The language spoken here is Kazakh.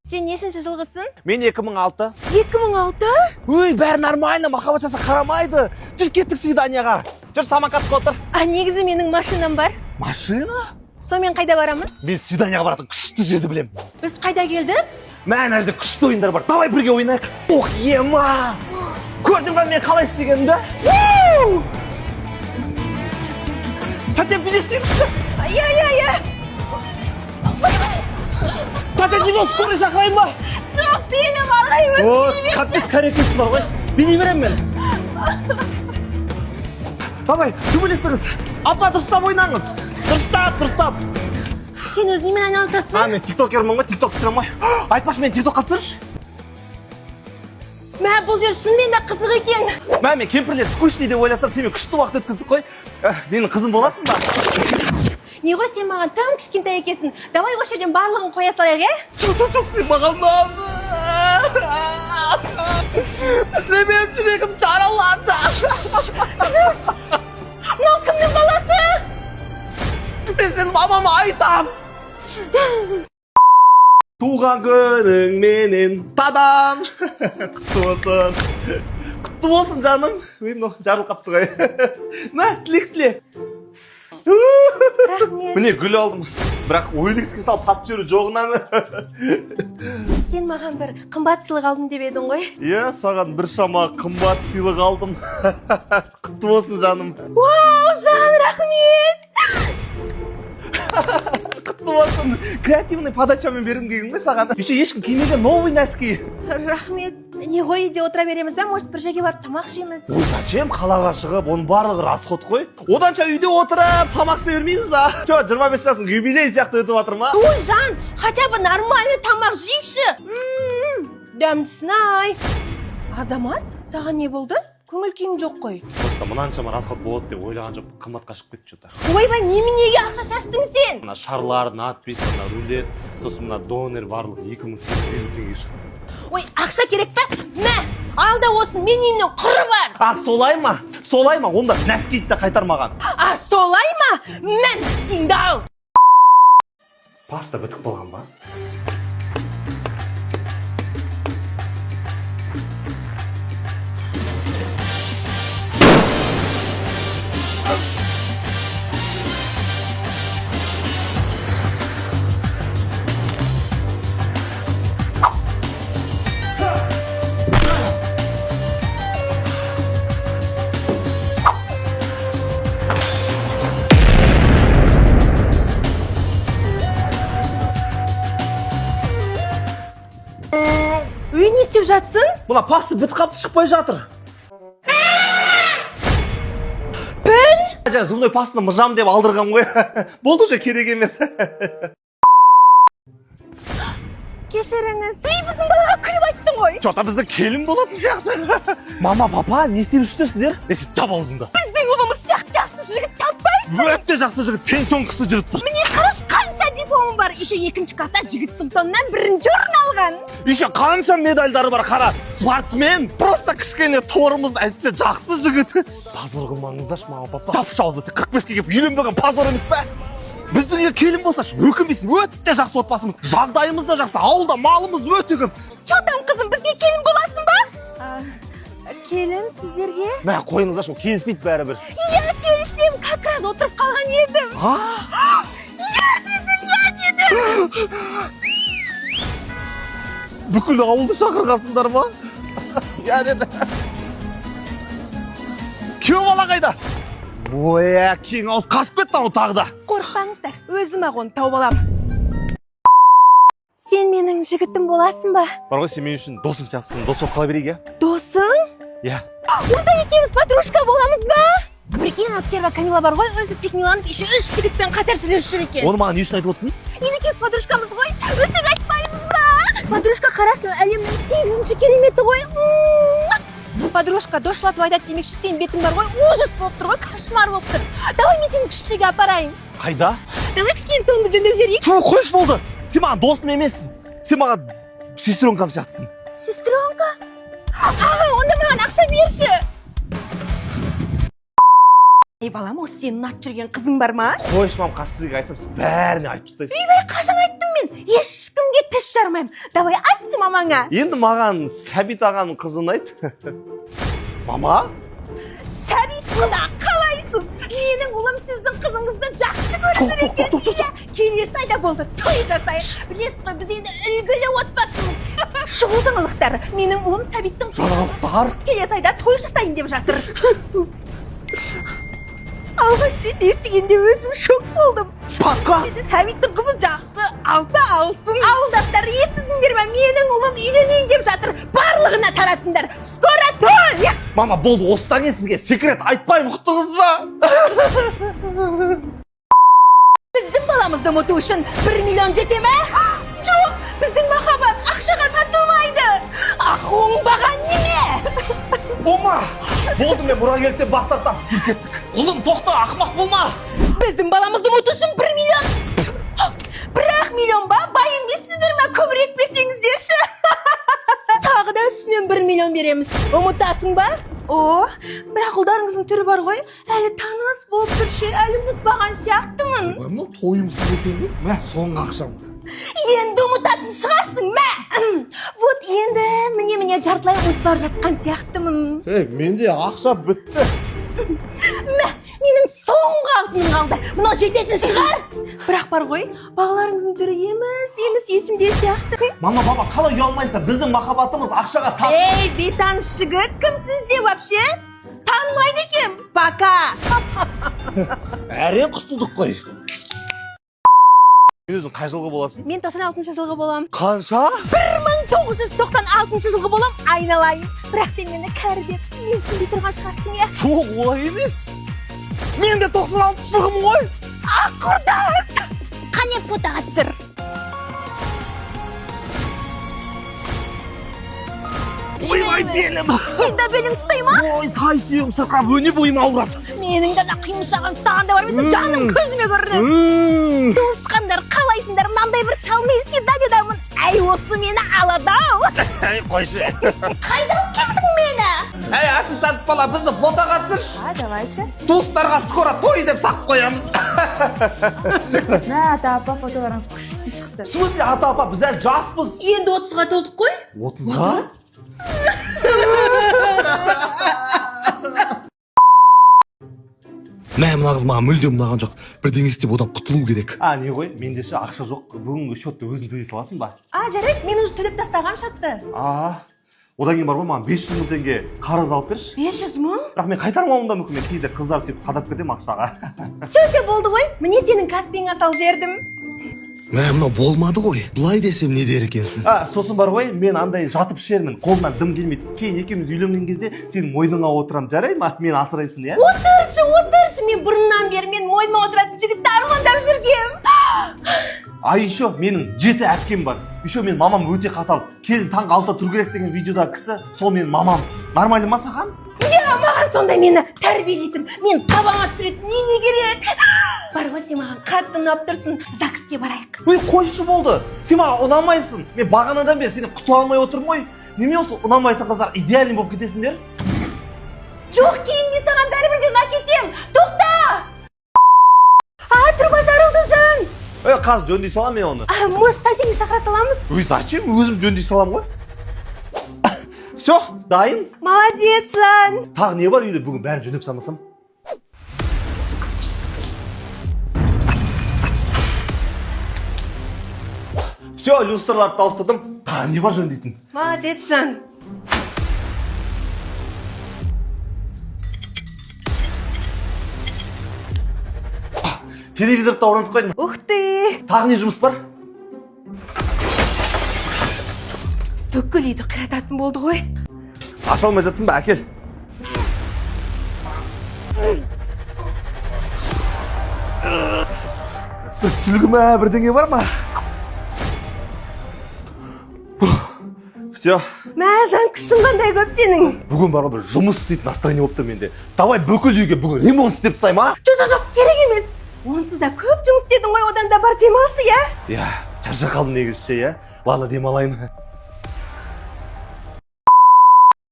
Сен нешінші жылғысың? Мен 2006. 2006? Ой, бәрі нормально, махаббат жаса қарамайды. Жүр кеттік свиданияға. Жүр самокатқа отыр. Негізі менің машинам бар. Машина? Сонымен қайда барамыз? Мен свиданияға баратын күшті жерді білем. Біз қайда келдік? Мә жерде күшті ойындар бар. Давай бірге ойнайық. Ох, ема! Көрдің ба мен қалай істегенімді? Тәте билесеңізші. Иә. Тәте не болды, скорый шақырайын ба? Жоқ, бейні барғаймыз. О, қатпес кәрекесі бар ғой. Билей берем мен. Давай, төбелесіңіз. Апа, дұрыстап ойнаңыз. Дұрыстап. Сен өз немен айналысасың? Мен тиктокермін ғой, тикток түсірем ғой. Айтпашы, мен тиктокқа түсірші. Мә, бұл жер шынымен де қызық екен. Мә, мен кемпірлер скучный деп ойласам, сен күшті уақыт өткіздік қой. Менің қызым боласың ба? Не ғой, сен маған тым кішкентай екенсің. Давай осы жерден барлығын қоя салайық, е? Жоқ, сен маған сен менің жүрегім жараланды. Мынау кімнің баласы? Мен сенің мамама айтам. Туған күнің менен тадам. Құтты болсын жаным. Мынау жарылып қапты ғой. Мә, тілек. Рахмет. Міне гүл алдым. Бірақ ойлекске салып сатып жүру жоғынан. Сен маған бір қымбат сыйлық алдым деп едің ғой. Иә, саған бір шама қымбат сыйлық алдым. Құтты болсын жаным. Вау, жан, рахмет. Құтты болсын. Креативный подачамен бергім келген ғой саған. Еще ешкім кимеген новый носки. Рахмет. Не ғой, үйде отыра береміз бе? Может, бір жерге барып тамақ жейміз? Ой, зачем қалаға шығып, оның барлығы расход қой. Оданша үйде отырып, тамақ іше бермейміз ба? Чо, 25 жасың юбилей сияқты өтіп жатыр ма? Ой, жан, хотя бы нормальный тамақ жейікші. Дәмдісін-ай. Азамат, саған не болды? Көңіл күйің жоқ қой. Просто мұнаншама расход болады деп ойлаған жоқ, қымбатқа шығып кетті что-то. Ойбай, неменеге ақша шаштың сен? Мына шарлар, надпись, мына рулет, сосын мына донер барлығы 2850 теңге шығып. Ой, ақша керек пе? Мә, алда осын, мен үйімнен құры бар. Солай ма? Онда нәскиді де қайтармаған. Солай ма? Мә, нәскиіңді ал. Паста бітіп болған ба? Үй не істеп жатсың? Бұна паста бітіп қалыпты шықпай жатыр. Пін? Зубной пастаны мұжам деп алдырғам ғой. Болды уже керек емес. Кешіріңіз. Үй, біздің балаға күліп айттың ғой. Жота біздің келін болатын сияқты. Мама, папа, не істеп жүрсіздер? Несі, жап аузыңды. Біздің ұлымыз сияқты жақсы жігіт таппайсың. Өте жақсы жігіт, пенсион қысы жүріп тұр. Міне қараш, қанша дипломы бар. Еще екінші класста жігіт сыныптан бірінші орын алған. Еще қанша медальдары бар, қара. Спортсмен, просто кішкене торымыз әйтсе жақсы жігіт. Пазор қылмаңыздаршы, мама, папа. Жапшы аузды, сен 45-ке келіп үйленбеген пазор емес пе? Біздің үйге келін болсашы, өкінбейсің, өте жақсы отбасымыз. Жағдайымыз да жақсы, ауылда малымыз өте көп. Чотам қызым, бізге келін боласың ба? Келін сіздерге? Мә, қойыңыздаршы, ол келіспейді бәрібір. Иә, келісем, как раз отырып қалған едім. Иә деді. Бүкіл ауылды шақырғасыңдар ма? Иә деді. Күйеу бала қайда? Ой, кең ауыз қашып кетті ау тағы да. Қорықпаңыздар, өзім ақ оны тауып алам. Сен менің жігітім боласың ба? Бар ғой, сен мен үшін досым сияқтысың, дос болып қала берейік, иә? Досың? Иә. Онда екеуміз подружка боламыз ба? Прикинь, Серва Камила бар ғой, өзі пикниланып, еще 3 жігітпен қатар сөйлесіп жүр екен. Оны маған не үшін айтып отырсың? Екеуміз подружкамыз ғой, өтірік айтпаймыз ба? Подружка қарашы, әлемнің 8-ші кереметі ғой. Подружка дошлатып айтады демекші, сен бетің бар ғой, ужас болып тұр ғой, кошмар болып тұр. Давай мен сені кішкеге апарайын. Қайда? Давай кішкене тонды жөндеп жіберейік. Фу, қойшы болды. Сен маған досым емессің. Сен маған сестренкам сияқтысың. Сестренка? Аға, онда маған ақша берші. Ей балам, осы сенің ұнатып жүрген қызың бар ма? қойшы мамка, сізге айтсам сіз бәріне айтып тастайсыз. Ей, қашан айттым мен? Ешкімге тіс жармаймын. Давай айтшы мамаңа. Енді маған Сәбит ағаның қызы ұнайды. Мама? Сәбит мына қалайсыз? Менің ұлым сіздің қызыңызды жақсы көріп жүр екен. Иә, келесі айда болды. Той жасайық. Білесіз ғой, біз енді үлгілі отбасымыз. Шұғыл жаңалықтар. Менің ұлым Сәбиттің Жаңалықтар? келесі айда той жасайын деп жатыр. Алғаш рет естігенде өзім шок болдым. Пока! Сәбиттің қызы жақсы алса алсын. Ауылдастар естідіңдер ме? Менің ұлым үйленейін деп жатыр. Барлығына таратыңдар. Скоро той! Мама, болды, осыдан кейін сізге секрет айтпаймын, ұқтыңыз ба? Біздің баламызды ұмыту үшін 1 миллион жете ме? Жоқ, біздің махаббат ақшаға сатылмайды. Оңбаған неме? Ома! Болды, мен мұрагерліктен бас тартам. Жүр кеттік. Ұлым, тоқта, ақымақ болма. Біздің баламызды ұмыту үшін 1 миллион. 1 миллион ба? Бай емессіздер ме? Көбірек берсеңіздерші. Тағы да үстінен 1 миллион береміз. Ұмытасың ба? О, бірақ ұлдарыңыздың түрі бар ғой. Әлі таныс болып тұршы, әлі ұмытпаған сияқтымын. Мынау тойымсыз екен бе? Мә, соңғы ақшам. Енді ұмытатын шығарсың, мә. Вот енді міне жартылай ұмытып бара жатқан сияқтымын. Менде ақша бітті. Мә, менің соңғы алтыным қалды. Мынау жететін шығар. Бірақ бар ғой, балаларыңыздың түрі еміс есімде сияқты. Мама, баба, қалай ұялмайсыздар? Біздің махаббатымыз ақшаға сат. Ей, бейтаныс жігіт, кімсің сен вообще? Танымайды екем. Пока. Әрен құтылдық қой. Өзің қай жылғы боласың? Мен 96 жылғы болам. Қанша? 1996 жылғы болам, айналайын. Бірақ сен мені кәрі деп менсінбей тұрған шығарсың, иә? Жоқ, олай емес. Мен де 96 жылғымын ғой. Құрдас! Қане фотоға түсір. Ойбай, белім. Сен де белің ұстай ма? Ой, сай сүйегім сырқап, өне бойым ауырады. Менің де қимышағым саған да бар емес, жаным көзіме көрінеді. Туысқандар, қалайсыңдар, мынандай бір шалмен свиданиядамын. Әй, осы мені алады ау. Қойшы. Қайда алып келдің мені? Әй, официант бала, бізді фотоға түсірші. Давайте. Туыстарға скоро той деп сақ қоямыз. Мә, ата апа, фотоларыңыз күшті шықты. В смысле, ата апа, біз әлі жаспыз. Енді 30-ға толдық қой. 30-ға? Мә, мына қыз маған мүлдем ұнаған жоқ. Бірдеңе істеп одан құтылу керек. Не ғой, менде ше ақша жоқ. Бүгінгі счетты өзің төлей саласың ба? Жарайды, мен уже төлеп тастағам шотты. Одан кейін бар ғой, маған 500 мың теңге қарыз алып берші. 500 мың? Бірақ мен қайтармауым да мүмкін, мен кейде қыздар сөйтіп қадап кетемін ақшаға. Все болды ғой, міне сенің Каспиңа салып жібердім. Мә, мынау болмады ғой. Бұлай десем не дер екенсің? Сосын бар ғой, мен андай жатып ішермін, қолымнан дым келмейді. Кейін екеуміз үйленген кезде сенің мойныңа отырам, жарай ма? Мен асырайсың, иә? Отыршы, мен бұрыннан бері мен мойныма отыратын жігітті армандап жүргем. Еще менің 7 әпкем бар. Еще мен мамам өте қатал. Келін таңғы 6-да тұру керек деген видеода кісі, сол менің мамам. Нормально ма саған? Иә, маған сонда мені тәрбиелейтін, мен сабаңа түсіретін не керек? Бар ғой, сен маған қатты ұнап тұрсың, ЗАГСке барайық. Ой, қойшы болды. Сен маған ұнамайсың. Мен бағанадан бері сені құтыла алмай отырмын ғой. Неме осы ұнамайтын қыздар идеальный болып кетесіңдер? Жоқ, кейін мен саған бәрібір ұнап кетем. Тоқта! Труба жарылды жан. Қазір жөндей салам мен оны. Может, сәтеңі шақырата аламыз? Зачем? Өзім жөндей салам ғой. Все, дайын. Молодец, жан. Тағы не бар үйде бүгін бәрін жөндеп салмасам? Все, люстрларды ауыстырдым. Тағы не бар жөндейтін? Молодец, жан. Телевизорды да орнатып қойдым. Ух ты! Тағы не жұмыс бар? Бүкіл үйді қирататын болды ғой. Аша алмай жатсың ба, әкел. Бір сүлгі ма, бірдеңе бар ма? Все. Мә, жан, күшің қандай көп сенің. Бүгін бар ғой, бір жұмыс істейтін настроение болып тұр менде. Давай бүкіл үйге бүгін ремонт істеп тастайым, а? Жоқ, керек емес. Онсыз да көп жұмыс істедің ғой, одан да бар демалшы, иә? Иә, шаршап қалдым негізі, иә. Ладно, демалайын.